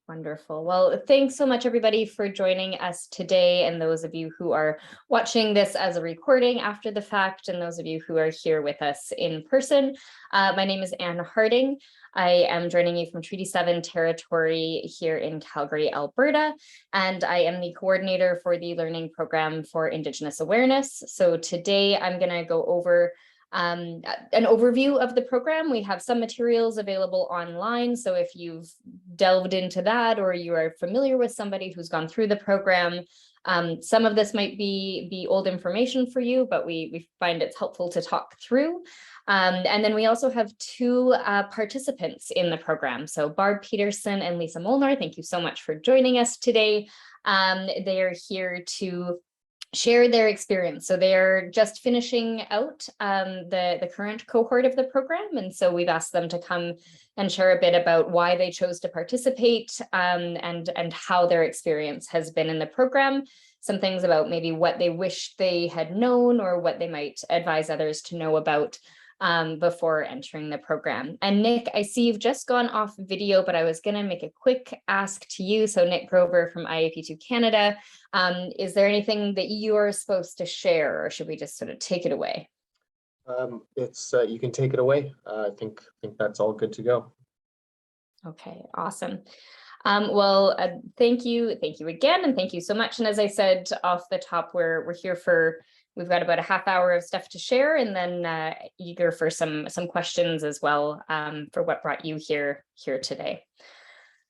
Wonderful. Well, thanks so much, everybody, for joining us today. And those of you who are watching this as a recording after the fact, and those of you who are here with us in person. My name is Anne Harding. I am joining you from Treaty 7 territory here in Calgary, Alberta, and I am the coordinator for the Learning Program for Indigenous Awareness. So today I'm going to go over an overview of the program. We have some materials available online, so if you've delved into that or you are familiar with somebody who's gone through the program, some of this might be old information for you, but we find it's helpful to talk through. And then we also have two participants in the program. So Barb Peterson and Lisa Molnar, thank you so much for joining us today. They are here to share their experience. So they're just finishing out the current cohort of the program. And so we've asked them to come and share a bit about why they chose to participate and how their experience has been in the program. Some things about maybe what they wish they had known or what they might advise others to know about before entering the program. And Nick, I see you've just gone off video, but I was going to make a quick ask to you. So Nick Grover from IAP2 Canada, is there anything that you're supposed to share, or should we just sort of take it away? You can take it away. I think that's all good to go. Okay, awesome. Thank you again, and thank you so much. And as I said off the top, we're here for. We've got about a half hour of stuff to share, and then eager for some questions as well for what brought you here today.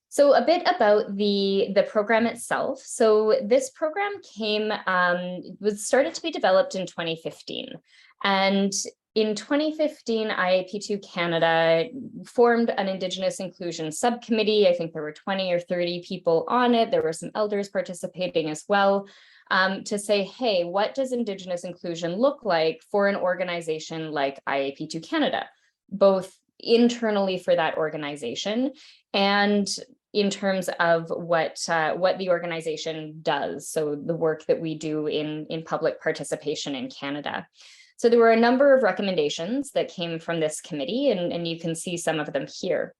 So a bit about the program itself. So this program was started to be developed in 2015, and in 2015, IAP2 Canada formed an Indigenous Inclusion Subcommittee. I think there were 20 or 30 people on it. There were some elders participating as well. To say, hey, what does Indigenous inclusion look like for an organization like IAP2 Canada, both internally for that organization and in terms of what the organization does, so the work that we do in public participation in Canada. So there were a number of recommendations that came from this committee, and you can see some of them here.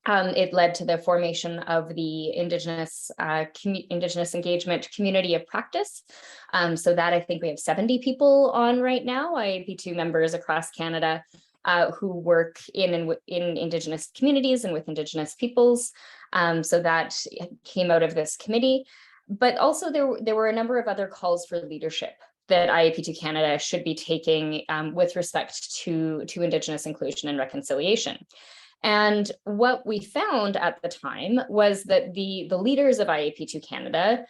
It led to the formation of the Indigenous Engagement Community of Practice. So that I think we have 70 people on right now, IAP2 members across Canada who work in Indigenous communities and with Indigenous peoples. So that came out of this committee. But also there were a number of other calls for leadership that IAP2 Canada should be taking with respect to Indigenous inclusion and reconciliation. And what we found at the time was that the leaders of IAP2 Canada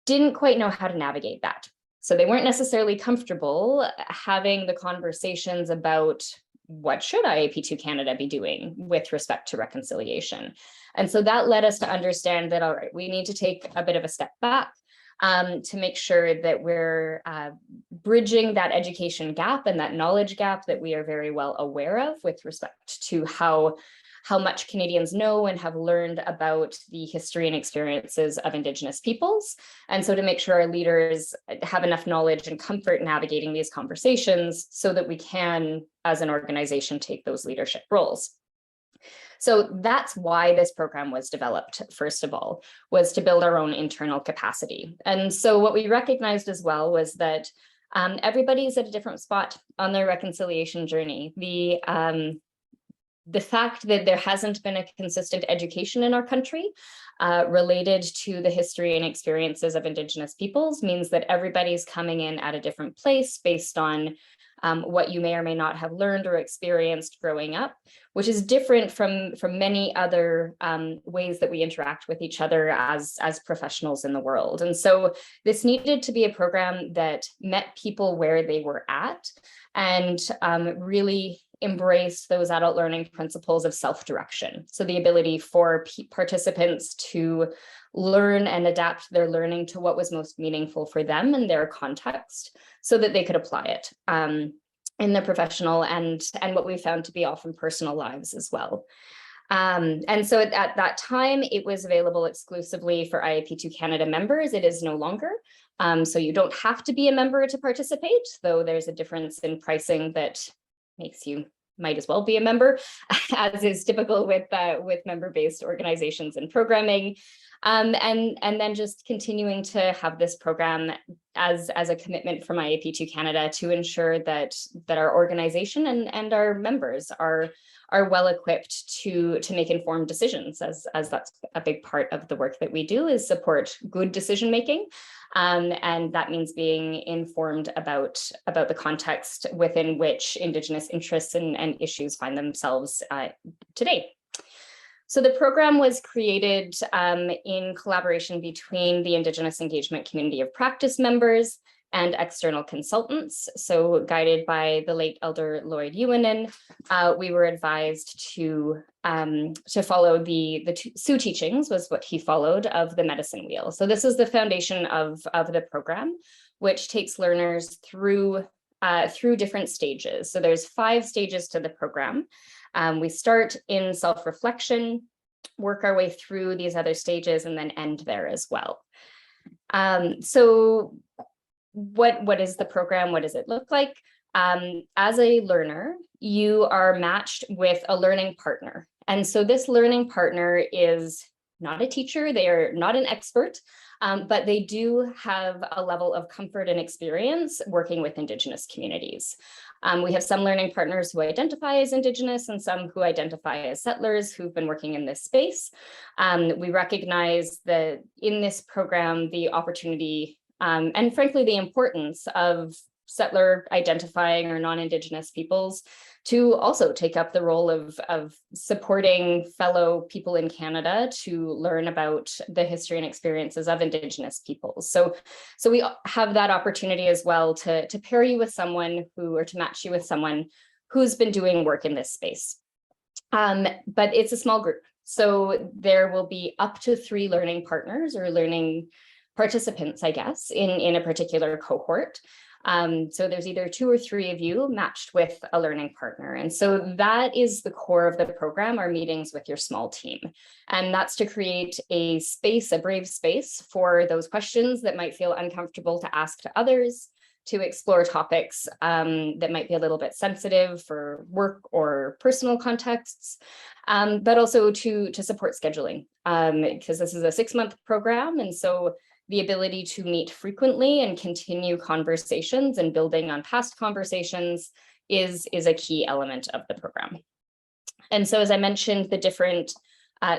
didn't quite know how to navigate that. So they weren't necessarily comfortable having the conversations about what should IAP2 Canada be doing with respect to reconciliation. And so that led us to understand that, all right, we need to take a bit of a step back to make sure that we're bridging that education gap and that knowledge gap that we are very well aware of with respect to how much Canadians know and have learned about the history and experiences of Indigenous peoples. And so to make sure our leaders have enough knowledge and comfort navigating these conversations so that we can, as an organization, take those leadership roles. So that's why this program was developed, first of all, was to build our own internal capacity. And so what we recognized as well was that everybody's at a different spot on their reconciliation journey. The fact that there hasn't been a consistent education in our country related to the history and experiences of Indigenous peoples means that everybody's coming in at a different place based on what you may or may not have learned or experienced growing up, which is different from many other ways that we interact with each other as professionals in the world. And so this needed to be a program that met people where they were at and really embraced those adult learning principles of self-direction. So the ability for participants to learn and adapt their learning to what was most meaningful for them and their context so that they could apply it in their professional and what we found to be often personal lives as well. And so at that time, it was available exclusively for IAP2 Canada members. It is no longer. So you don't have to be a member to participate, though there's a difference in pricing that makes you might as well be a member, as is typical with member-based organizations and programming. And then just continuing to have this program as a commitment from IAP2 Canada to ensure that our organization and our members are well equipped to make informed decisions, as that's a big part of the work that we do, is support good decision making. And that means being informed about the context within which Indigenous interests and issues find themselves today. So the program was created in collaboration between the Indigenous Engagement Community of Practice members and external consultants. So guided by the late Elder Lloyd Ewanen, we were advised to follow the Sioux teachings, was what he followed, of the medicine wheel. So this is the foundation of the program, which takes learners through different stages. So there's 5 stages to the program. We start in self-reflection, work our way through these other stages, and then end there as well. So what is the program? What does it look like? As a learner, you are matched with a learning partner. And so this learning partner is not a teacher, they are not an expert, but they do have a level of comfort and experience working with Indigenous communities. We have some learning partners who identify as Indigenous and some who identify as settlers who've been working in this space. We recognize that in this program, the opportunity and frankly, the importance of settler identifying or non-Indigenous peoples to also take up the role of supporting fellow people in Canada to learn about the history and experiences of Indigenous peoples. So we have that opportunity as well to pair you with someone or to match you with someone who's been doing work in this space. But it's a small group. So there will be up to 3 learning partners or learning participants, I guess, in a particular cohort. So there's either 2 or 3 of you matched with a learning partner. And so that is the core of the program, our meetings with your small team. And that's to create a space, a brave space for those questions that might feel uncomfortable to ask to others, to explore topics that might be a little bit sensitive for work or personal contexts, but also to support scheduling, because this is a 6-month program. And so the ability to meet frequently and continue conversations and building on past conversations is a key element of the program. And so, as I mentioned, the different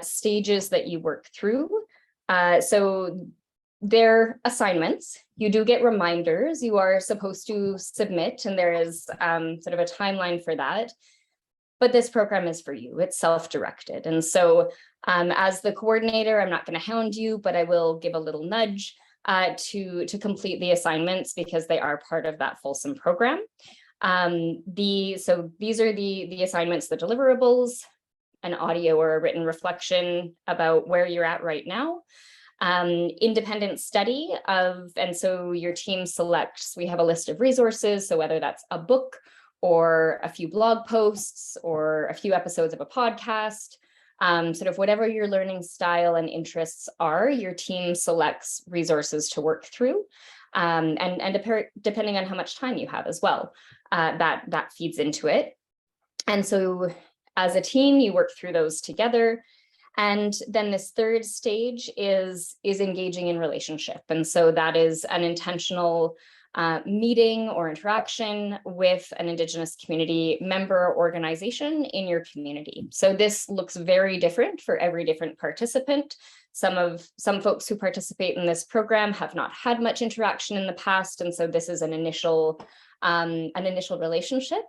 stages that you work through. So they're assignments. You do get reminders. You are supposed to submit, and there is sort of a timeline for that. But this program is for you. It's self-directed. And so as the coordinator, I'm not going to hound you, but I will give a little nudge to complete the assignments because they are part of that fulsome program. So these are the assignments, the deliverables, an audio or a written reflection about where you're at right now. Independent study and so your team selects, we have a list of resources. So whether that's a book or a few blog posts or a few episodes of a podcast, sort of whatever your learning style and interests are, your team selects resources to work through. And depending on how much time you have as well, that feeds into it. And so as a team, you work through those together. And then this 3rd stage is engaging in relationship. And so that is an intentional meeting or interaction with an Indigenous community member or organization in your community. So this looks very different for every different participant. Some folks who participate in this program have not had much interaction in the past, and so this is an initial relationship.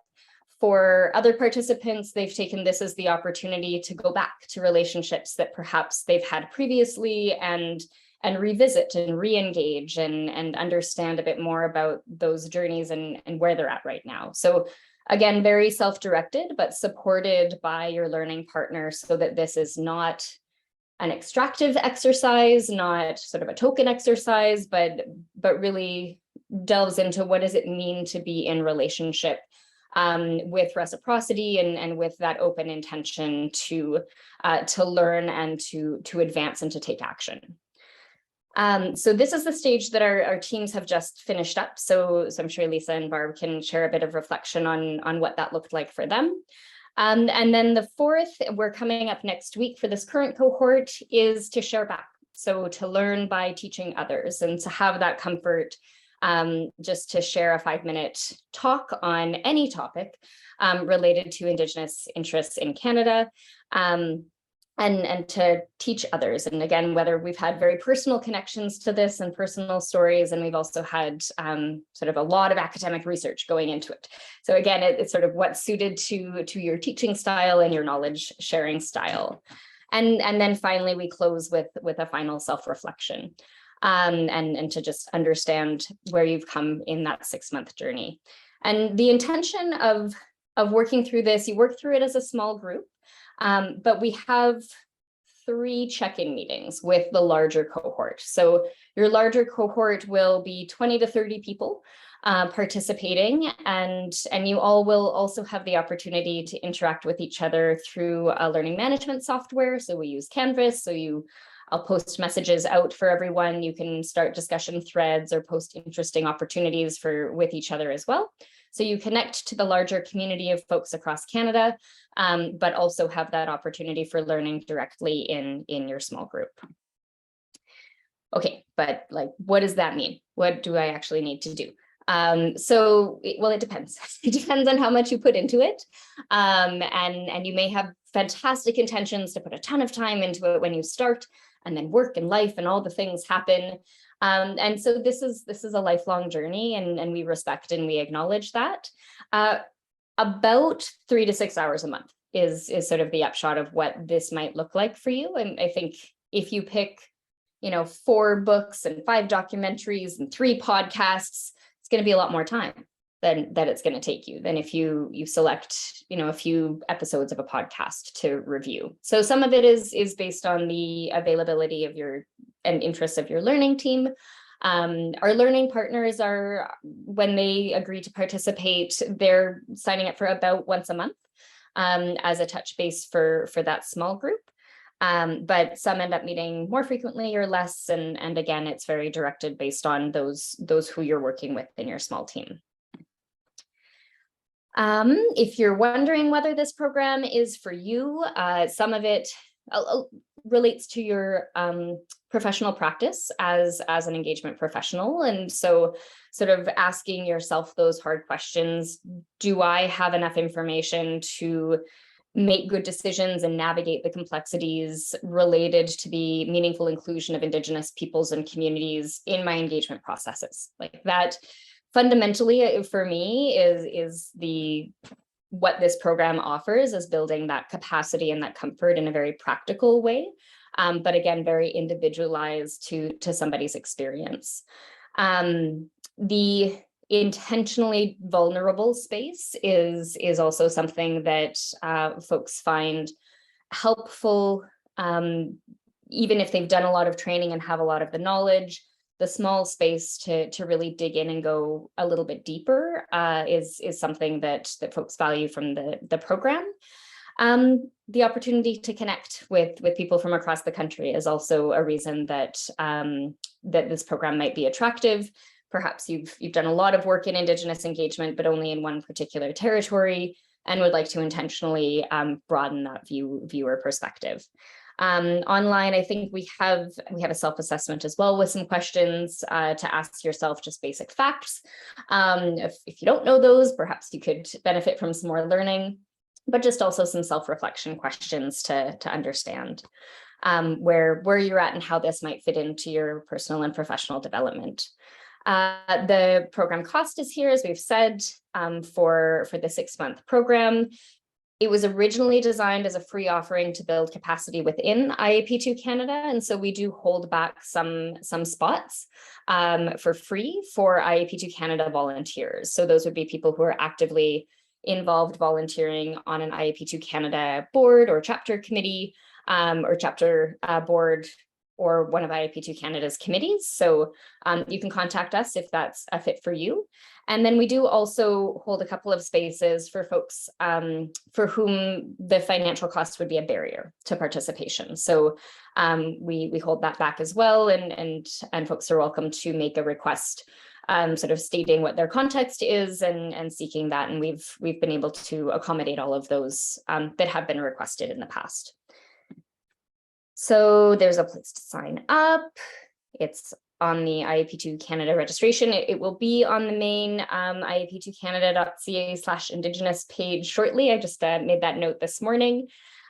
For other participants, they've taken this as the opportunity to go back to relationships that perhaps they've had previously and revisit and re-engage and understand a bit more about those journeys and where they're at right now. So again, very self-directed, but supported by your learning partner so that this is not an extractive exercise, not sort of a token exercise, but really delves into what does it mean to be in relationship with reciprocity and with that open intention to learn and to advance and to take action. So this is the stage that our teams have just finished up. So I'm sure Lisa and Barb can share a bit of reflection on what that looked like for them. And then the fourth, we're coming up next week for this current cohort, is to share back. So to learn by teaching others and to have that comfort, just to share a 5-minute talk on any topic related to Indigenous interests in Canada. And to teach others. And again, whether we've had very personal connections to this and personal stories, and we've also had sort of a lot of academic research going into it. So again, it's sort of what's suited to your teaching style and your knowledge sharing style. And then finally, we close with a final self-reflection and to just understand where you've come in that 6-month journey. And the intention of working through this, you work through it as a small group. But we have 3 check-in meetings with the larger cohort. So your larger cohort will be 20 to 30 people participating, and you all will also have the opportunity to interact with each other through a learning management software. So we use Canvas. So I'll post messages out for everyone. You can start discussion threads or post interesting opportunities with each other as well. So you connect to the larger community of folks across Canada, but also have that opportunity for learning directly in your small group. Okay, but like, what does that mean? What do I actually need to do? Well, it depends. It depends on how much you put into it. And you may have fantastic intentions to put a ton of time into it when you start, and then work and life and all the things happen. And so this is a lifelong journey, and we respect and we acknowledge that. About 3 to 6 hours a month is sort of the upshot of what this might look like for you. And I think if you pick, 4 books and 5 documentaries and 3 podcasts, it's going to be a lot more time than that it's going to take you than if you select, a few episodes of a podcast to review. So some of it is based on the availability of and interests of your learning team. Our learning partners when they agree to participate, they're signing up for about once a month as a touch base for that small group. But some end up meeting more frequently or less. And again, it's very directed based on those who you're working with in your small team. If you're wondering whether this program is for you, some of it relates to your professional practice as an engagement professional. And so sort of asking yourself those hard questions: do I have enough information to make good decisions and navigate the complexities related to the meaningful inclusion of Indigenous peoples and communities in my engagement processes? Like that fundamentally for me is what this program offers, is building that capacity and that comfort in a very practical way, but again, very individualized to somebody's experience. The intentionally vulnerable space is also something that folks find helpful, even if they've done a lot of training and have a lot of the knowledge. The small space to really dig in and go a little bit deeper is something that folks value from the program. The opportunity to connect with people from across the country is also a reason that this program might be attractive. Perhaps you've done a lot of work in Indigenous engagement, but only in one particular territory, and would like to intentionally broaden that viewer perspective. Online, I think we have a self-assessment as well with some questions to ask yourself, just basic facts. If you don't know those, perhaps you could benefit from some more learning, but just also some self-reflection questions to understand where you're at and how this might fit into your personal and professional development. The program cost is here, as we've said, for the 6-month program. It was originally designed as a free offering to build capacity within IAP2 Canada, and so we do hold back some spots for free for IAP2 Canada volunteers. So those would be people who are actively involved volunteering on an IAP2 Canada board or chapter committee, or chapter board, or one of IAP2 Canada's committees. So you can contact us if that's a fit for you. And then we do also hold a couple of spaces for folks for whom the financial cost would be a barrier to participation. So we hold that back as well, and folks are welcome to make a request sort of stating what their context is and seeking that. And we've been able to accommodate all of those that have been requested in the past. So there's a place to sign up. It's on the IAP2 Canada registration. It will be on the main iap2canada.ca/Indigenous page shortly. I just made that note this morning.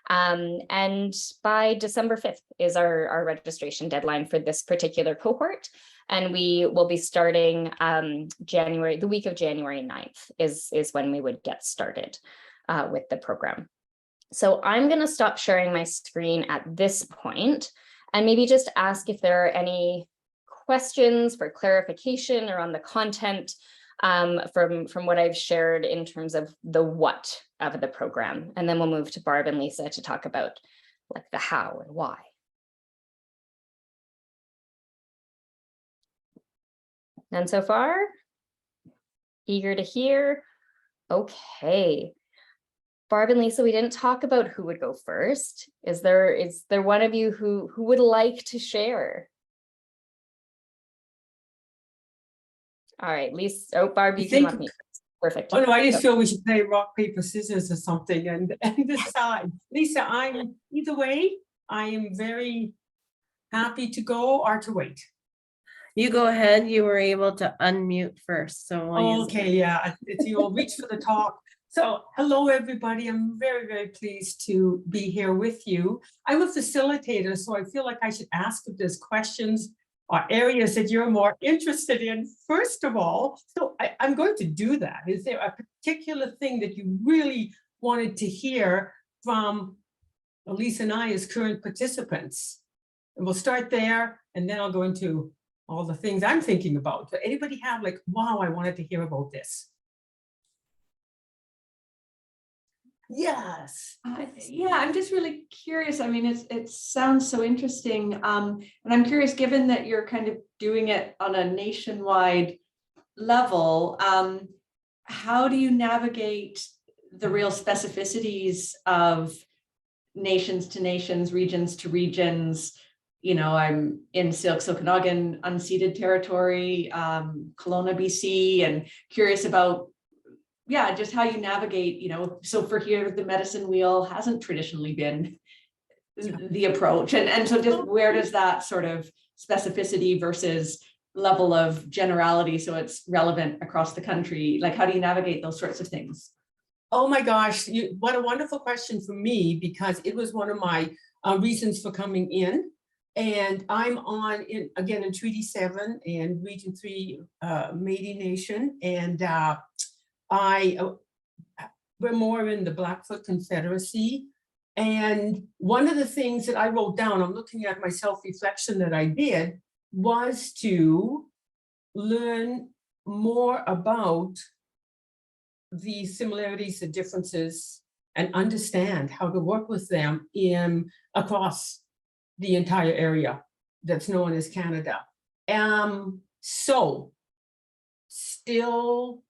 And by December 5th is our registration deadline for this particular cohort. And we will be starting the week of January 9th is when we would get started with the program. So I'm going to stop sharing my screen at this point and maybe just ask if there are any questions for clarification or on the content from what I've shared in terms of the what of the program. And then we'll move to Barb and Lisa to talk about like the how and why. And so far, eager to hear. Okay. Barb and Lisa, we didn't talk about who would go first. Is there one of you who would like to share? All right, Lisa. Oh, Barb, you can let me. Perfect. Oh no, I just feel we should play rock, paper, scissors or something and decide. Lisa, I'm either way. I am very happy to go or to wait. You go ahead. You were able to unmute first, so we'll okay, yeah, it's you'll reach for the talk. So hello, everybody. I'm very, very pleased to be here with you. I'm a facilitator, so I feel like I should ask if there's questions or areas that you're more interested in, first of all. So I'm going to do that. Is there a particular thing that you really wanted to hear from Elise and I as current participants? And we'll start there, and then I'll go into all the things I'm thinking about. So anybody have like, wow, I wanted to hear about this? Yes. Yeah, I'm just really curious. I mean, it sounds so interesting. And I'm curious, given that you're kind of doing it on a nationwide level, how do you navigate the real specificities of nations to nations, regions to regions? You know, I'm in Silksokanagan unceded territory, Kelowna, BC, and curious about just how you navigate, you know, so for here, the medicine wheel hasn't traditionally been the approach. And so just where does that sort of specificity versus level of generality, so it's relevant across the country, like how do you navigate those sorts of things? Oh my gosh, what a wonderful question for me, because it was one of my reasons for coming in. And I'm again in Treaty 7 and Region 3 Métis Nation. And we're more in the Blackfoot Confederacy. And one of the things that I wrote down, I'm looking at my self-reflection that I did, was to learn more about the similarities, the differences, and understand how to work with them across the entire area that's known as Canada. So still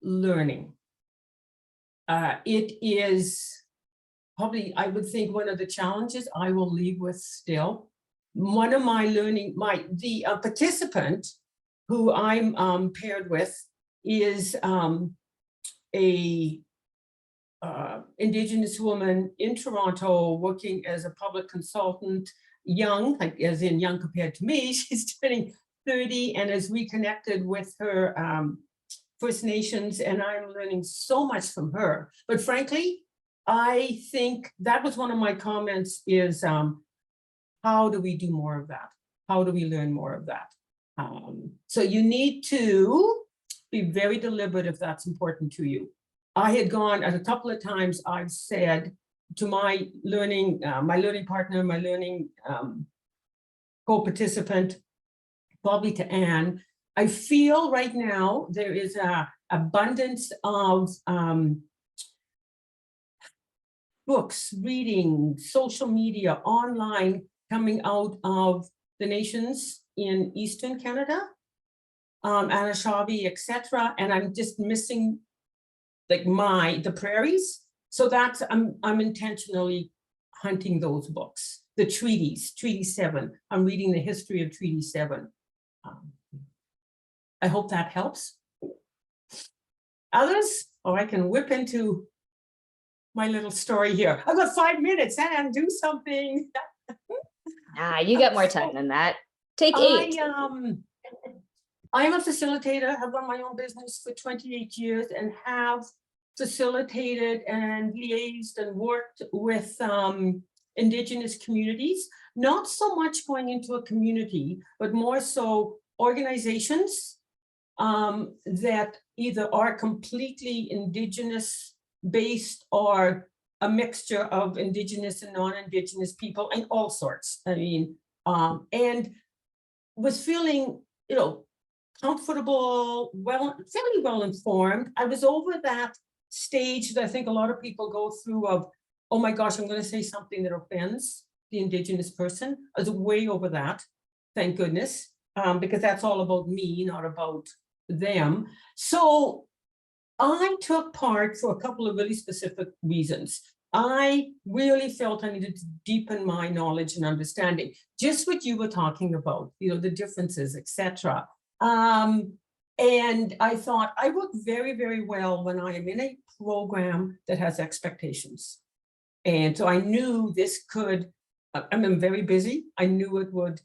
learning. It is probably, I would think, one of the challenges I will leave with still. One of my learning, the participant who I'm paired with is a Indigenous woman in Toronto working as a public consultant, young, like as in young compared to me. She's turning 30 and has reconnected with her First Nations, and I'm learning so much from her. But frankly, I think that was one of my comments is how do we do more of that? How do we learn more of that? So you need to be very deliberate if that's important to you. I had gone a couple of times, I've said to my learning partner, my learning co-participant, probably to Anne, I feel right now there is an abundance of books, reading, social media, online coming out of the nations in Eastern Canada, Anishinaabe, etc. And I'm just missing like the prairies. So that's, I'm intentionally hunting those books, the treaties, Treaty 7. I'm reading the history of Treaty 7. I hope that helps. Others, or I can whip into my little story here. I've got 5 minutes, and do something. You get more time than that. Take 8. I am a facilitator, have run my own business for 28 years and have facilitated and liaised and worked with Indigenous communities, not so much going into a community, but more so organizations that either are completely Indigenous based or a mixture of Indigenous and non-Indigenous people and all sorts. I mean, and was feeling, you know, comfortable, fairly well informed. I was over that stage that I think a lot of people go through of, oh my gosh, I'm going to say something that offends the Indigenous person. I was way over that, thank goodness, because that's all about me, not about them. So I took part for a couple of really specific reasons. I really felt I needed to deepen my knowledge and understanding, just what you were talking about, you know, the differences, etc. And I thought I work very, very well when I am in a program that has expectations. And so I knew this could, I'm very busy. I knew it would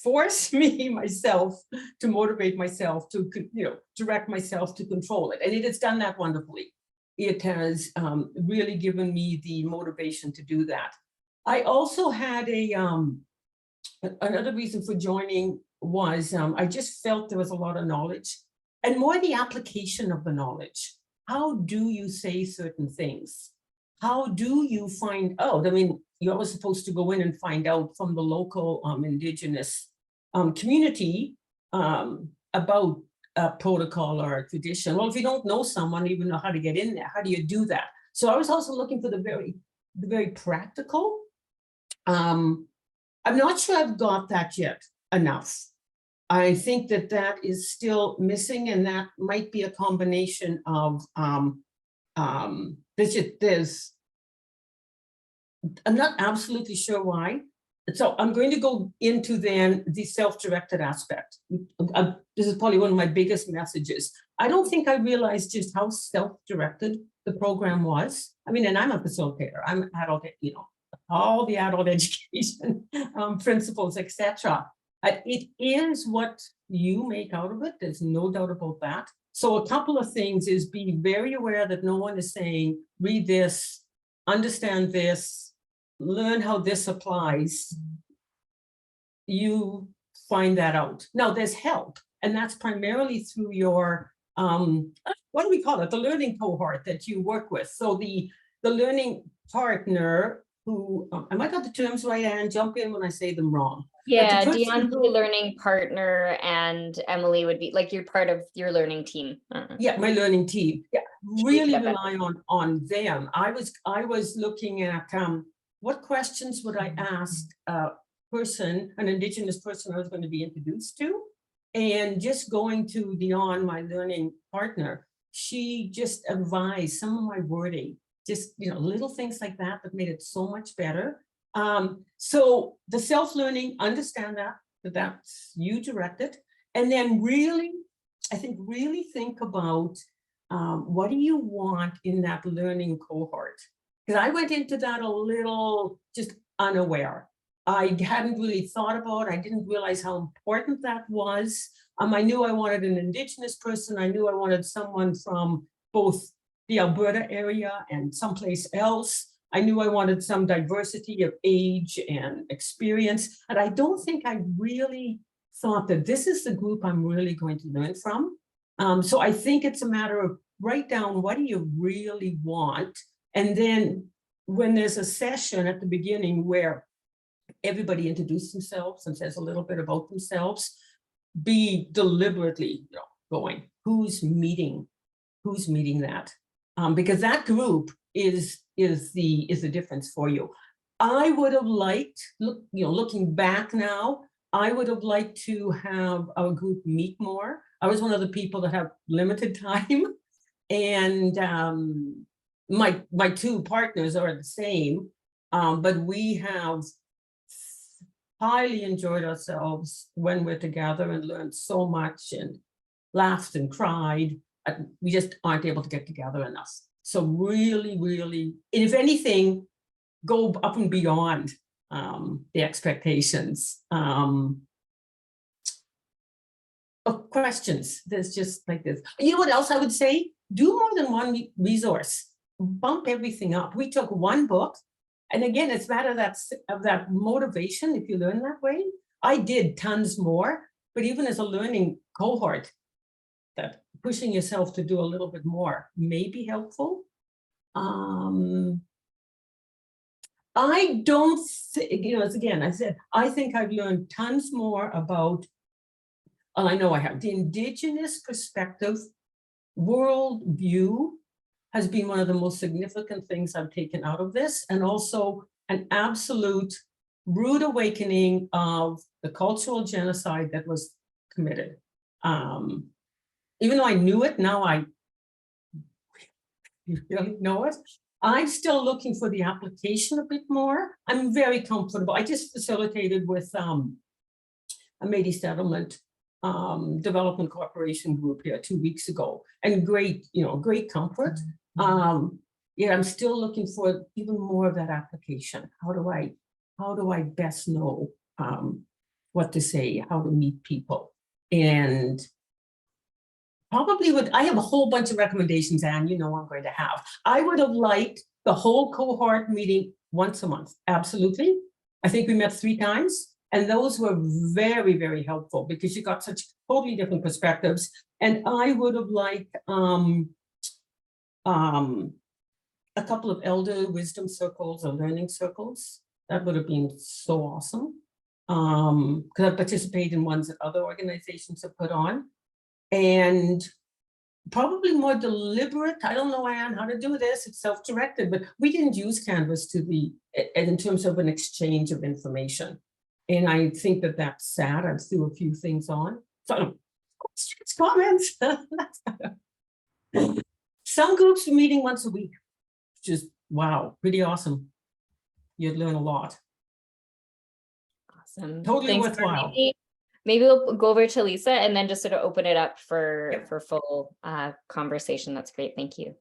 force me myself to motivate myself to, you know, direct myself to control it. And it has done that wonderfully. It has really given me the motivation to do that. I also had another reason for joining was I just felt there was a lot of knowledge and more the application of the knowledge. How do you say certain things? How do you find out? I mean, you're always supposed to go in and find out from the local Indigenous community about a protocol or a tradition. Well, if you don't know someone, even know how to get in there, how do you do that? So I was also looking for the very practical. I'm not sure I've got that yet enough. I think that is still missing, and that might be a combination of I'm not absolutely sure why. So I'm going to go into then the self-directed aspect. This is probably one of my biggest messages. I don't think I realized just how self-directed the program was. I mean, and I'm a facilitator. I'm an adult, you know, all the adult education principles, etc. It is what you make out of it. There's no doubt about that. So a couple of things is be very aware that no one is saying, read this, understand this, learn how this applies. You find that out. Now there's help, and that's primarily through your, what do we call it? The learning cohort that you work with. So the learning partner who, I might got the terms right, and jump in when I say them wrong. Yeah, Dion's the learning partner, and Emily would be like, you're part of your learning team. Yeah, my learning team. Yeah, really rely on them. I was looking at what questions would I ask a person, an Indigenous person I was going to be introduced to, and just going to Dion, my learning partner, she just advised some of my wording, just, you know, little things like that that made it so much better. So the self-learning, understand that's you directed, and then really, I think really think about what do you want in that learning cohort? Because I went into that a little just unaware. I hadn't really thought about it. I didn't realize how important that was. I knew I wanted an Indigenous person. I knew I wanted someone from both the Alberta area and someplace else. I knew I wanted some diversity of age and experience. And I don't think I really thought that this is the group I'm really going to learn from. So I think it's a matter of write down, what do you really want? And then when there's a session at the beginning where everybody introduces themselves and says a little bit about themselves, be deliberately, you know, going, who's meeting that? Because that group is the difference for you. I would have liked, looking back now, I would have liked to have our group meet more. I was one of the people that have limited time, and my two partners are the same, but we have highly enjoyed ourselves when we're together and learned so much and laughed and cried. We just aren't able to get together enough. So really, really, and if anything, go up and beyond the expectations of questions. There's just like this. You know what else I would say? Do more than one resource. Bump everything up. We took one book, and again, it's matter of that motivation. If you learn that way, I did tons more. But even as a learning cohort, that pushing yourself to do a little bit more may be helpful. I don't think, again, I said, I think I've learned tons more about, and I know I have, the Indigenous perspective, world view has been one of the most significant things I've taken out of this, and also an absolute rude awakening of the cultural genocide that was committed. Even though I knew it, now I really know it. I'm still looking for the application a bit more. I'm very comfortable. I just facilitated with a Métis Settlement Development Corporation group here 2 weeks ago, and great, great comfort. Yeah, I'm still looking for even more of that application. How do I best know what to say, how to meet people? And probably I have a whole bunch of recommendations, and I'm going to have. I would have liked the whole cohort meeting once a month. Absolutely. I think we met 3 times, and those were very, very helpful because you got such totally different perspectives. And I would have liked a couple of elder wisdom circles or learning circles. That would have been so awesome. Because I participate in ones that other organizations have put on. And probably more deliberate. I don't know, Anne, how to do this. It's self-directed, but we didn't use Canvas in terms of an exchange of information. And I think that that's sad. I threw a few things on. So questions, comments. Some groups are meeting once a week. Just wow, pretty awesome. You'd learn a lot. Awesome. Totally Thanks, worthwhile. Maybe we'll go over to Lisa and then just sort of open it up for full conversation. That's great. Thank you.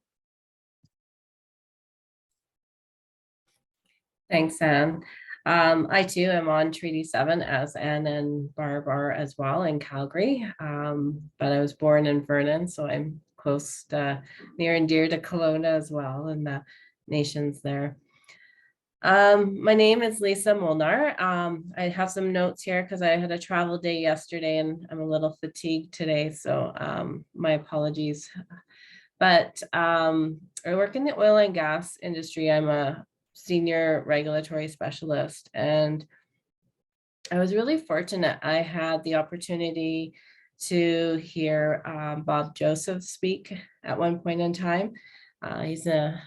Thanks, Anne. I too am on Treaty 7 as Anne and Barb are as well in Calgary. But I was born in Vernon, so I'm close to near and dear to Kelowna as well, and the nations there. My name is Lisa Molnar. I have some notes here because I had a travel day yesterday and I'm a little fatigued today, so my apologies. But I work in the oil and gas industry. I'm a senior regulatory specialist, and I was really fortunate. I had the opportunity to hear Bob Joseph speak at one point in time. He's a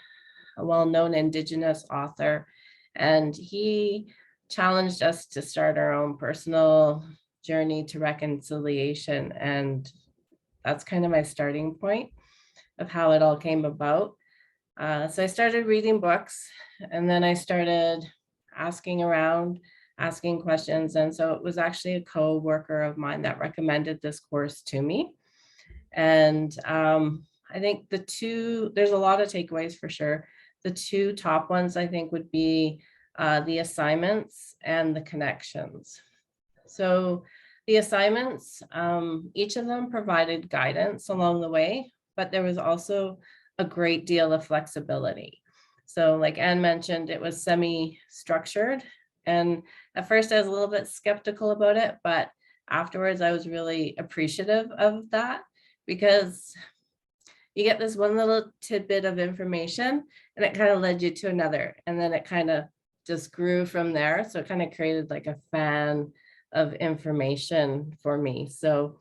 well-known Indigenous author, and he challenged us to start our own personal journey to reconciliation. And that's kind of my starting point of how it all came about. So I started reading books, and then I started asking around, asking questions. And so it was actually a co-worker of mine that recommended this course to me. And I think there's a lot of takeaways for sure. The 2 top ones I think would be the assignments and the connections. So the assignments, each of them provided guidance along the way, but there was also a great deal of flexibility. So like Anne mentioned, it was semi-structured. And at first I was a little bit skeptical about it, but afterwards I was really appreciative of that, because you get this one little tidbit of information and it kind of led you to another. And then it kind of just grew from there. So it kind of created like a fan of information for me. So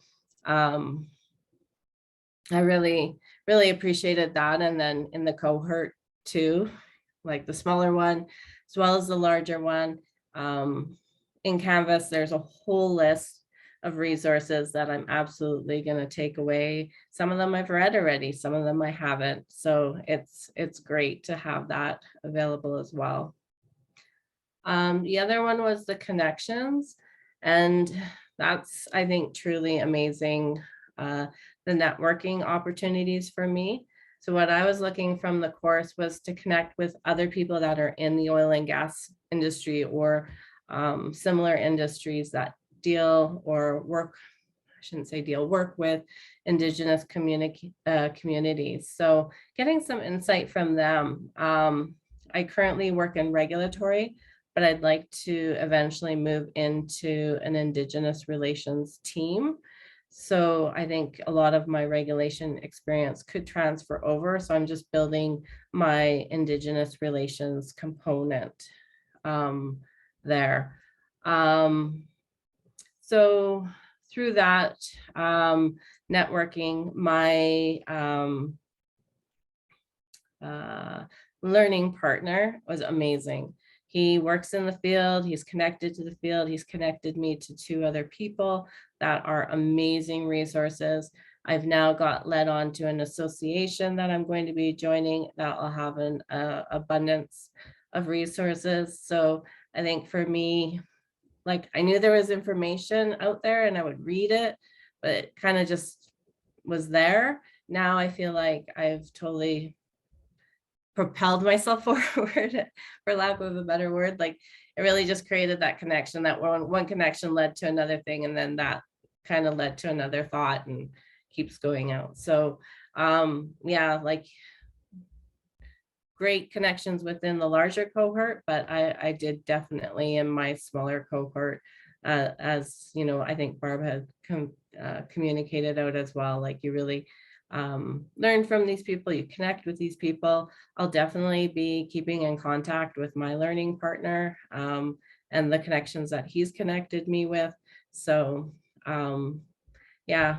I really, really appreciated that. And then in the cohort too, like the smaller one, as well as the larger one. In Canvas, there's a whole list of resources that I'm absolutely going to take away. Some of them I've read already, some of them I haven't. So it's great to have that available as well. The other one was the connections, and that's, I think, truly amazing. The networking opportunities for me. So what I was looking from the course was to connect with other people that are in the oil and gas industry or similar industries that deal or work, I shouldn't say deal, work with Indigenous communities. So getting some insight from them. I currently work in regulatory, but I'd like to eventually move into an Indigenous relations team. So I think a lot of my regulation experience could transfer over. So I'm just building my Indigenous relations component there. So through that networking, my learning partner was amazing. He works in the field, he's connected to the field, he's connected me to 2 other people that are amazing resources. I've now got led on to an association that I'm going to be joining that will have an abundance of resources. So I think for me, like, I knew there was information out there and I would read it, but it kind of just was there. Now I feel like I've totally propelled myself forward, for lack of a better word. Like, it really just created that connection, that one connection led to another thing, and then that kind of led to another thought and keeps going out. So yeah, like, great connections within the larger cohort, but I did definitely in my smaller cohort, as you know, I think Barb had communicated out as well. Like, you really learn from these people, you connect with these people. I'll definitely be keeping in contact with my learning partner and the connections that he's connected me with. So yeah,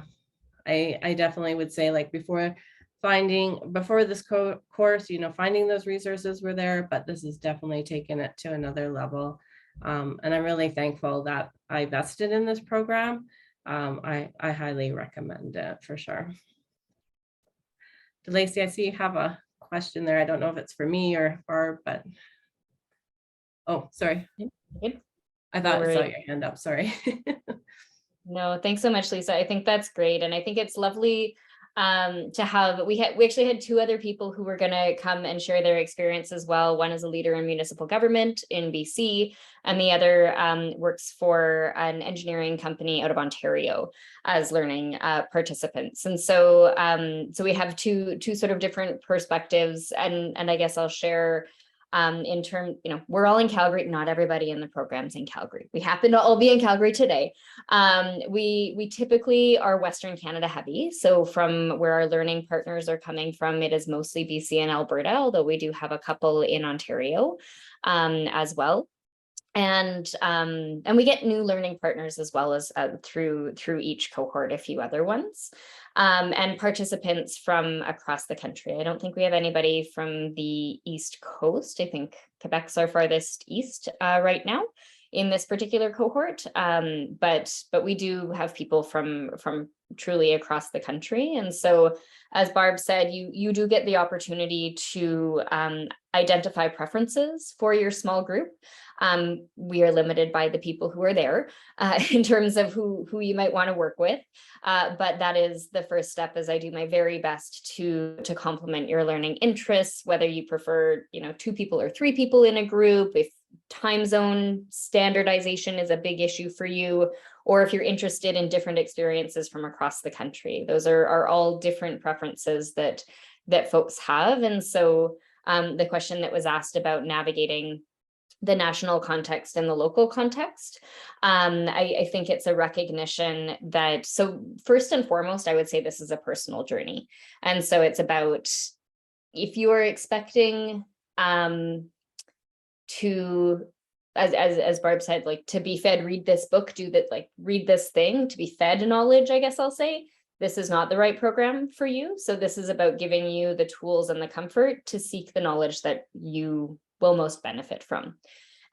I definitely would say, like, before this course, you know, finding those resources were there, but this is definitely taking it to another level. And I'm really thankful that I vested in this program. I highly recommend it for sure. Lacey, I see you have a question there. I don't know if it's for me or Barb, but oh, sorry. Good. I thought I saw worries. your hand up. Sorry. No, thanks so much, Lisa. I think that's great. And I think it's lovely to have, we actually had 2 other people who were going to come and share their experience as well. One is a leader in municipal government in BC, and the other works for an engineering company out of Ontario as learning participants. And so so we have two sort of different perspectives, and I guess I'll share in terms, you know, we're all in Calgary. Not everybody in the program's in Calgary. We happen to all be in Calgary today. We typically are Western Canada heavy. So from where our learning partners are coming from, it is mostly BC and Alberta, although we do have a couple in Ontario as well. And we get new learning partners as well as through each cohort, a few other ones, and participants from across the country. I don't think we have anybody from the East Coast. I think Quebec's our farthest east right now in this particular cohort, but we do have people from truly across the country. And so, as Barb said, you do get the opportunity to identify preferences for your small group. We are limited by the people who are there in terms of who you might want to work with. But that is the first step, as I do my very best to complement your learning interests, whether you prefer, you know, 2 people or 3 people in a group, if time zone standardization is a big issue for you, or if you're interested in different experiences from across the country. Those are all different preferences that folks have. And so the question that was asked about navigating the national context and the local context, I think it's a recognition that, so first and foremost, I would say this is a personal journey. And so it's about, if you are expecting to, as Barb said, like, to be fed, read this book, do that, like, read this thing, to be fed knowledge, I guess I'll say, this is not the right program for you. So this is about giving you the tools and the comfort to seek the knowledge that you will most benefit from,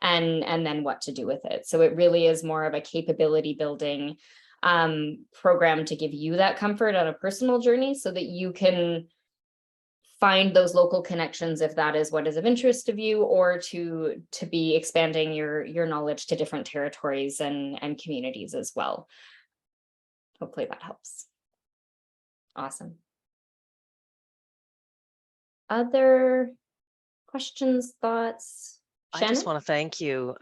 and then what to do with it. So it really is more of a capability building program to give you that comfort on a personal journey so that you can find those local connections if that is what is of interest of you, or to be expanding your knowledge to different territories and communities as well. Hopefully that helps. Awesome. Other questions, thoughts? I just Shannon? want to thank you,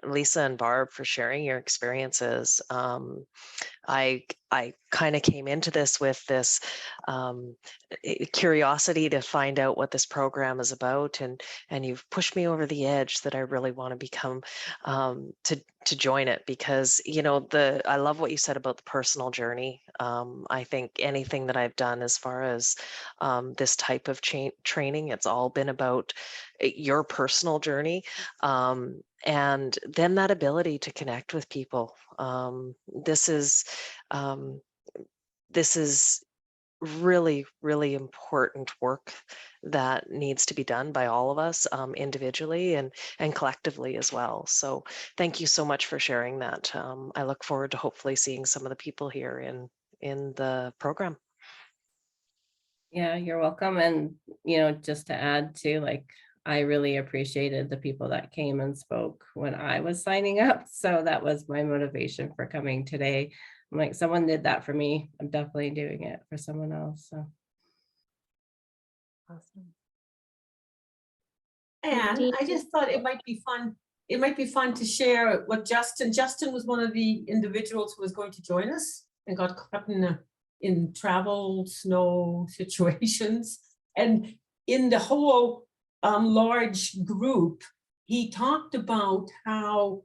Lisa and Barb, for sharing your experiences. I kind of came into this with this curiosity to find out what this program is about, and you've pushed me over the edge that I really want to become to join it, because I love what you said about the personal journey. I think anything that I've done as far as this type of training, it's all been about your personal journey, and then that ability to connect with people. This is really, really important work that needs to be done by all of us, individually and collectively as well. So thank you so much for sharing that. I look forward to hopefully seeing some of the people here in the program. Yeah, you're welcome. And, just to add to, like, I really appreciated the people that came and spoke when I was signing up. So that was my motivation for coming today. I'm like, someone did that for me, I'm definitely doing it for someone else. So Awesome. And I just thought it might be fun. It might be fun to share what Justin was one of the individuals who was going to join us and got caught in travel snow situations. And in the whole large group, he talked about how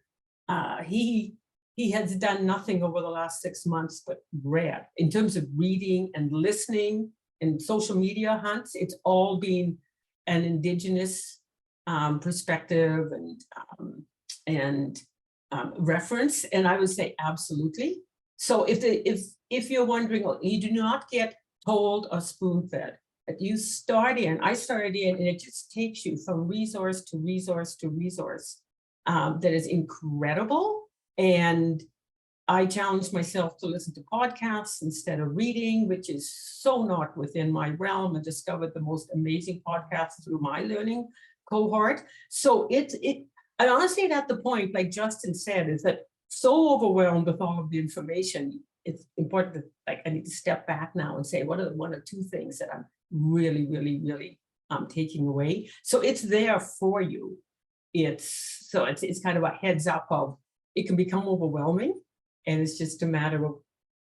he has done nothing over the last 6 months but read. In terms of reading and listening and social media hunts, it's all been an Indigenous perspective and reference. And I would say absolutely. So if you're wondering, you do not get told or spoon-fed. But you start in, I started in, and it just takes you from resource to resource to resource. That is incredible. And I challenged myself to listen to podcasts instead of reading, which is so not within my realm, and discovered the most amazing podcasts through my learning cohort. So I honestly at the point, like Justin said, is that so overwhelmed with all of the information, it's important to, like, I need to step back now and say, what are the 1 or 2 things that I'm really, really, really taking away? So it's there for you. It's kind of a heads up of, it can become overwhelming, and it's just a matter of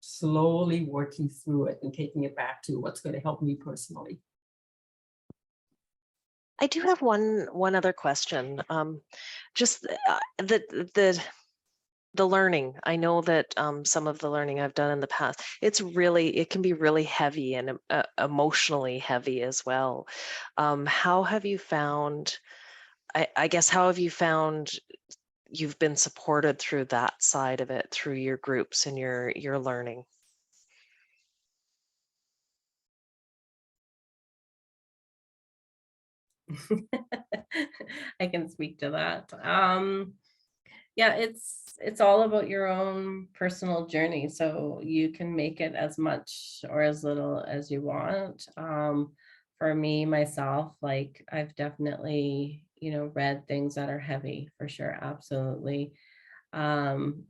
slowly working through it and taking it back to what's going to help me personally. I do have one other question. Just the learning. I know that some of the learning I've done in the past, it can be really heavy and emotionally heavy as well. How have you found, I guess, how have you found you've been supported through that side of it, through your groups and your learning? I can speak to that. Yeah, it's all about your own personal journey. So you can make it as much or as little as you want. For me, myself, like, I've definitely, read things that are heavy for sure. Absolutely. And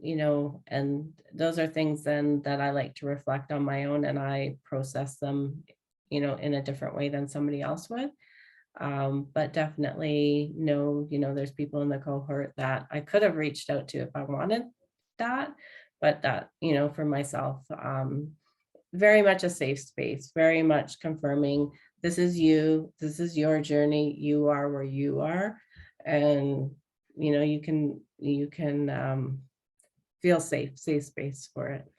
those are things then that I like to reflect on my own, and I process them, in a different way than somebody else would. But definitely there's people in the cohort that I could have reached out to if I wanted that, but that, for myself, very much a safe space, very much confirming this is you, this is your journey, you are where you are, and you can feel safe space for it.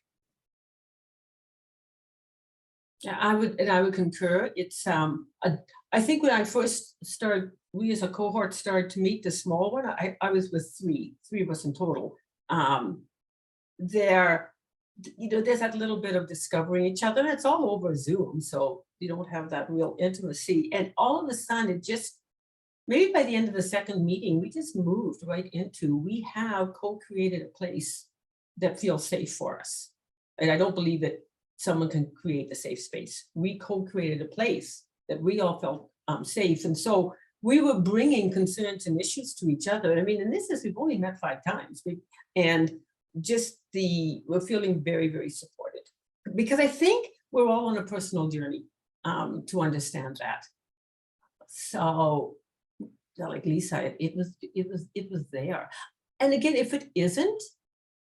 Yeah, I would concur. It's I think when I first started, we as a cohort started to meet the small one. I was with three of us in total. There's that little bit of discovering each other, and it's all over Zoom, so you don't have that real intimacy. And all of a sudden, it just maybe by the end of the second meeting, we just moved right into, we have co-created a place that feels safe for us. And I don't believe that someone can create a safe space. We co-created a place that we all felt safe. And so we were bringing concerns and issues to each other. I mean, and this is, we've only met 5 times. And just we're feeling very, very supported. Because I think we're all on a personal journey to understand that. So, like Lisa, it was there. And again, if it isn't,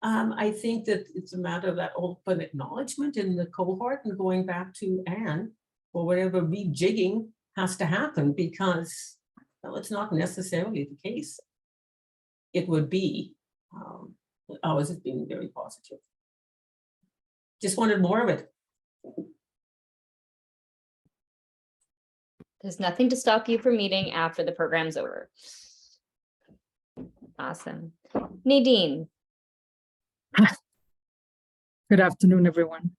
I think that it's a matter of that open acknowledgement in the cohort and going back to Anne, or whatever rejigging has to happen, because well, it's not necessarily the case. It would be, ours has been very positive. Just wanted more of it. There's nothing to stop you from meeting after the program's over. Awesome. Nadine. Good afternoon, everyone.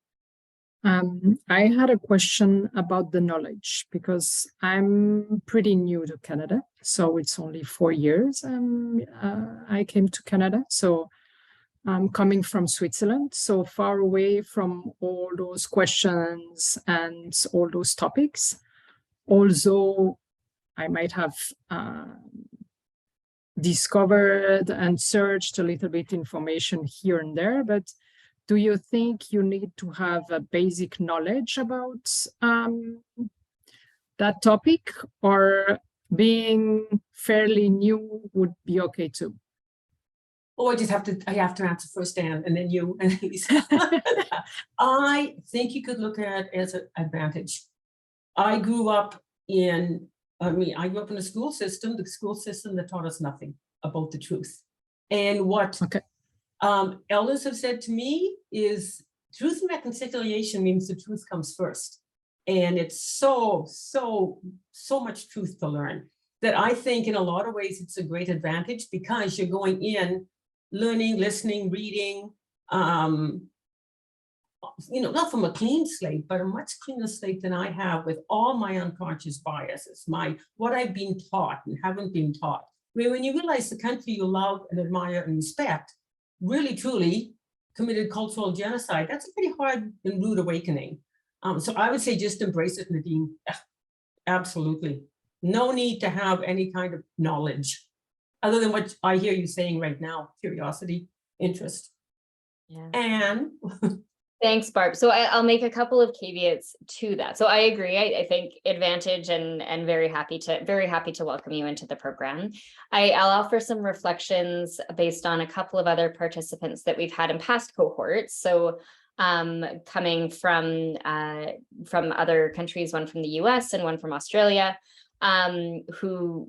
I had a question about the knowledge, because I'm pretty new to Canada. So it's only 4 years I came to Canada. So I'm coming from Switzerland, so far away from all those questions and all those topics. Although I might have discovered and searched a little bit information here and there, but do you think you need to have a basic knowledge about that topic, or being fairly new would be okay too? Oh, I have to answer first, Anne, and then you, and then Lisa. I think you could look at it as an advantage. I grew up in a school system, the school system that taught us nothing about the truth. And what elders have said to me is truth and reconciliation means the truth comes first. And it's so much truth to learn that I think in a lot of ways it's a great advantage, because you're going in, learning, listening, reading, not from a clean slate, but a much cleaner slate than I have, with all my unconscious biases, what I've been taught and haven't been taught. I mean, when you realize the country you love and admire and respect really truly committed cultural genocide, that's a pretty hard and rude awakening. So I would say just embrace it, Nadine. Absolutely. No need to have any kind of knowledge other than what I hear you saying right now: curiosity, interest. Yeah. And Thanks, Barb. So I'll make a couple of caveats to that. So I agree. I think advantage, and very happy to welcome you into the program. I'll offer some reflections based on a couple of other participants that we've had in past cohorts. So coming from other countries, one from the US and one from Australia, who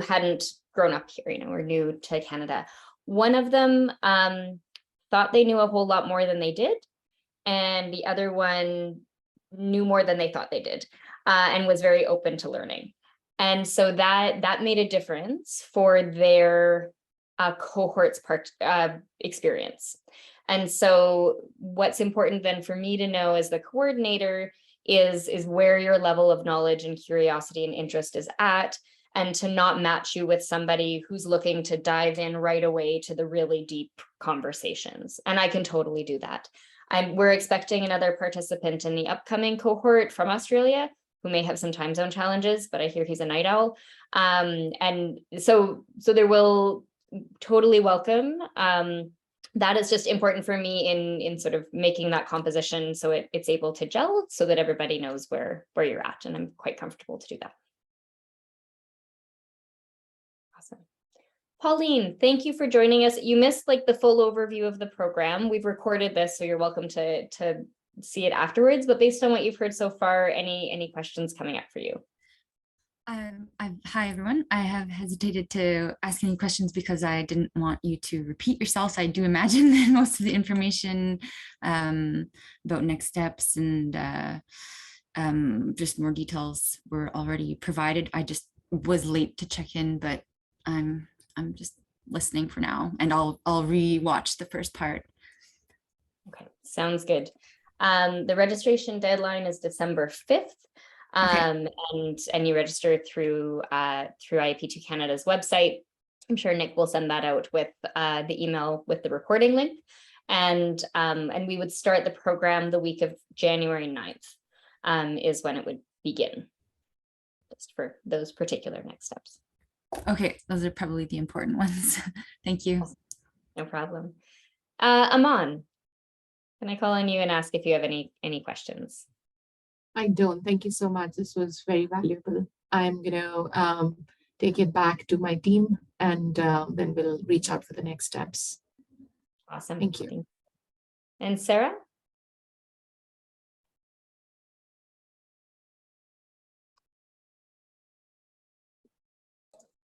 hadn't grown up here, were new to Canada. One of them thought they knew a whole lot more than they did, and the other one knew more than they thought they did, and was very open to learning. And so that made a difference for their cohort's experience. And so what's important then for me to know as the coordinator is where your level of knowledge and curiosity and interest is at, and to not match you with somebody who's looking to dive in right away to the really deep conversations. And I can totally do that. We're expecting another participant in the upcoming cohort from Australia who may have some time zone challenges, but I hear he's a night owl. And so there will totally welcome. That is just important for me in sort of making that composition so it's able to gel, so that everybody knows where you're at. And I'm quite comfortable to do that. Awesome. Pauline, thank you for joining us. You missed like the full overview of the program. We've recorded this, so you're welcome to see it afterwards. But based on what you've heard so far, any questions coming up for you? Hi, everyone. I have hesitated to ask any questions because I didn't want you to repeat yourselves. I do imagine that most of the information about next steps and just more details were already provided. I just was late to check in, but I'm just listening for now, and I'll re-watch the first part. Okay, sounds good. The registration deadline is December 5th. And you register through IAP2 Canada's website. I'm sure Nick will send that out with the email with the recording link. And we would start the program the week of January 9th is when it would begin, just for those particular next steps. Okay, those are probably the important ones. Thank you. No problem. Aman, can I call on you and ask if you have any questions? I don't. Thank you so much. This was very valuable. I'm going to take it back to my team, and then we'll reach out for the next steps. Awesome. Thank you. And Sarah?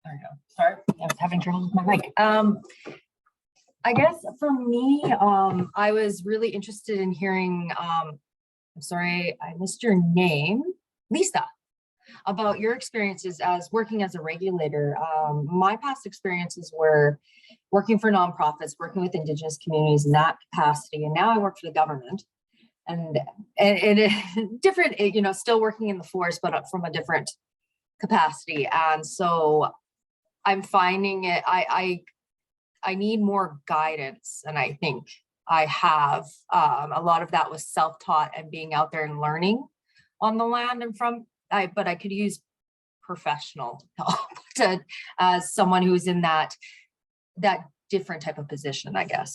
There we go. Sorry, I was having trouble with my mic. I guess for me, I was really interested in hearing, I'm sorry, I missed your name, Lisa, about your experiences as working as a regulator. My past experiences were working for nonprofits, working with Indigenous communities in that capacity, and now I work for the government. And different, you know, still working in the force, but from a different capacity. And so I'm finding it, I need more guidance, and I think I have. A lot of that was self-taught and being out there and learning on the land and but I could use professional help as someone who's in that different type of position, I guess.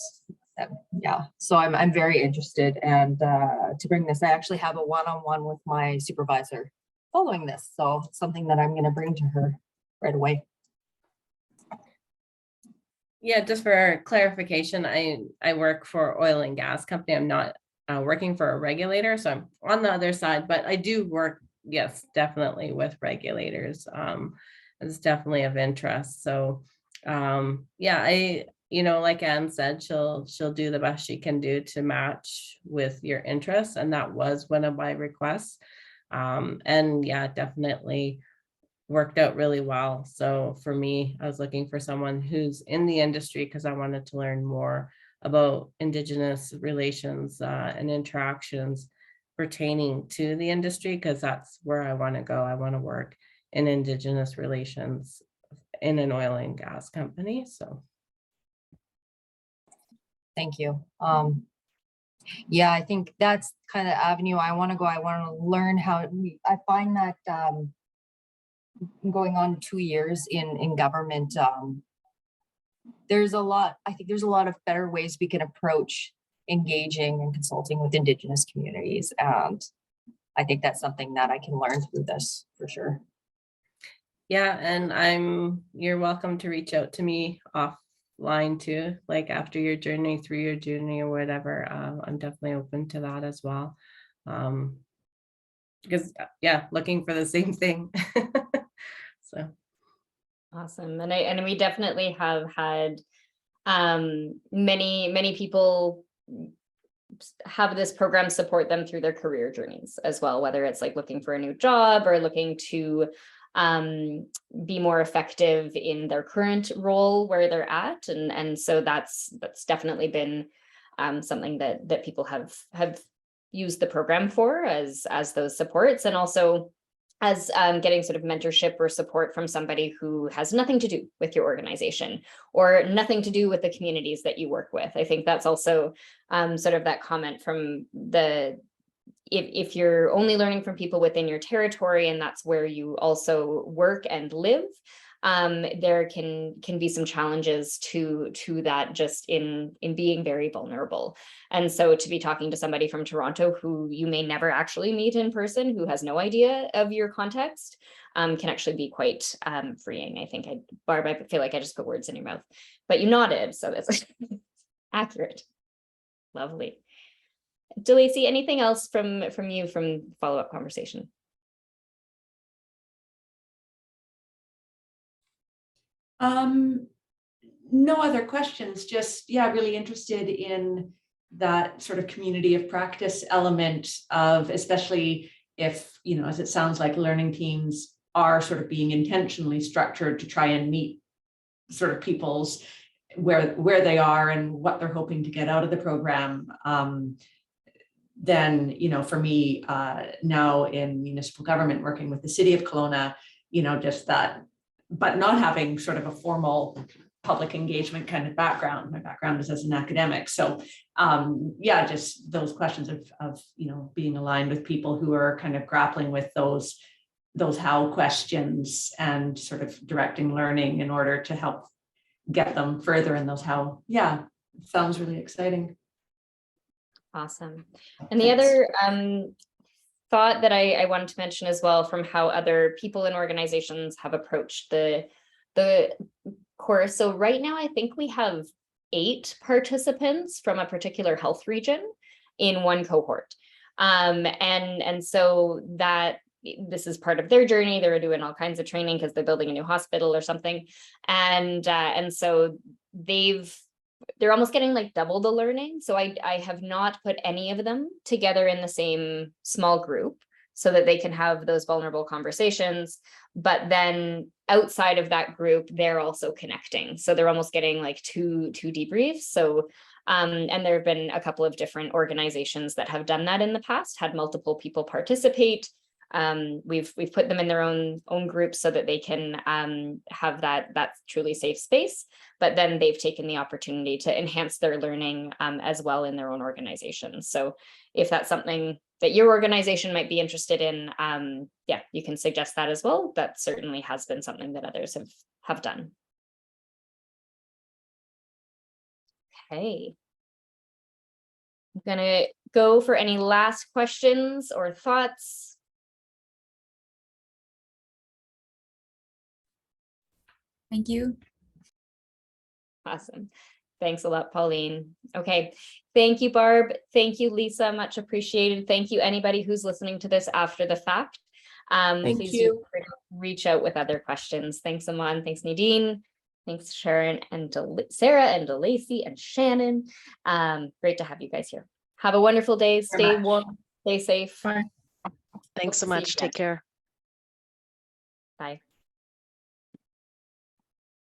Yeah, so I'm very interested, and to bring this, I actually have a one-on-one with my supervisor following this, so it's something that I'm going to bring to her right away. Yeah, just for clarification, I work for oil and gas company. I'm not working for a regulator, so I'm on the other side, but I do work, yes, definitely with regulators. It's definitely of interest. So yeah, you know, like Anne said, she'll do the best she can do to match with your interests, and that was one of my requests. And yeah, definitely worked out really well. So for me, I was looking for someone who's in the industry because I wanted to learn more about Indigenous relations and interactions pertaining to the industry, because that's where I want to go. I want to work in Indigenous relations in an oil and gas company. So thank you. Yeah, I think that's kind of the avenue I want to go. I want to learn how. I find that going on 2 years in government, there's a lot, I think there's a lot of better ways we can approach engaging and consulting with Indigenous communities. And I think that's something that I can learn through this for sure. yeah, and you're welcome to reach out to me offline too, like after your journey, through your journey or whatever. I'm definitely open to that as well. Because yeah, looking for the same thing. So awesome. And we definitely have had many people have this program support them through their career journeys as well, whether it's like looking for a new job or looking to be more effective in their current role where they're at. And so that's definitely been something that people have used the program for as those supports, and also as getting sort of mentorship or support from somebody who has nothing to do with your organization or nothing to do with the communities that you work with. I think that's also sort of that comment from if you're only learning from people within your territory and that's where you also work and live, there can be some challenges to that, just in being very vulnerable. And so to be talking to somebody from Toronto who you may never actually meet in person, who has no idea of your context, can actually be quite freeing. I think Barb, I feel like I just put words in your mouth, but you nodded, so that's accurate. Lovely. DeLacy, anything else from you from follow-up conversation? No other questions, just, yeah, really interested in that sort of community of practice element of, especially if, you know, as it sounds like learning teams are sort of being intentionally structured to try and meet sort of people's where they are and what they're hoping to get out of the program. then, for me, now in municipal government, working with the city of Kelowna, just that, but not having sort of a formal public engagement kind of background. My background is as an academic. So yeah, just those questions of being aligned with people who are kind of grappling with those how questions and sort of directing learning in order to help get them further in those how. Yeah, it sounds really exciting. Awesome. And the other thought that I wanted to mention as well, from how other people and organizations have approached the course. So right now, I think we have 8 participants from a particular health region in one cohort. And so that this is part of their journey. They were doing all kinds of training because they're building a new hospital or something. And so they're almost getting like double the learning. So I have not put any of them together in the same small group so that they can have those vulnerable conversations. But then outside of that group, they're also connecting. So they're almost getting like two debriefs. So and there have been a couple of different organizations that have done that in the past, had multiple people participate. We've put them in their own groups so that they can have that truly safe space, but then they've taken the opportunity to enhance their learning as well in their own organization. So if that's something that your organization might be interested in, yeah, you can suggest that as well. That certainly has been something that others have done. Okay. I'm gonna go for any last questions or thoughts. Thank you. Awesome. Thanks a lot, Pauline. Okay. Thank you, Barb. Thank you, Lisa. Much appreciated. Thank you, anybody who's listening to this after the fact. Please do reach out with other questions. Thanks, Aman. Thanks, Nadine. Thanks, Sharon and Sarah and DeLacy and Shannon. Great to have you guys here. Have a wonderful day. Stay warm, stay safe. Bye. Thanks so much. Take care. Bye.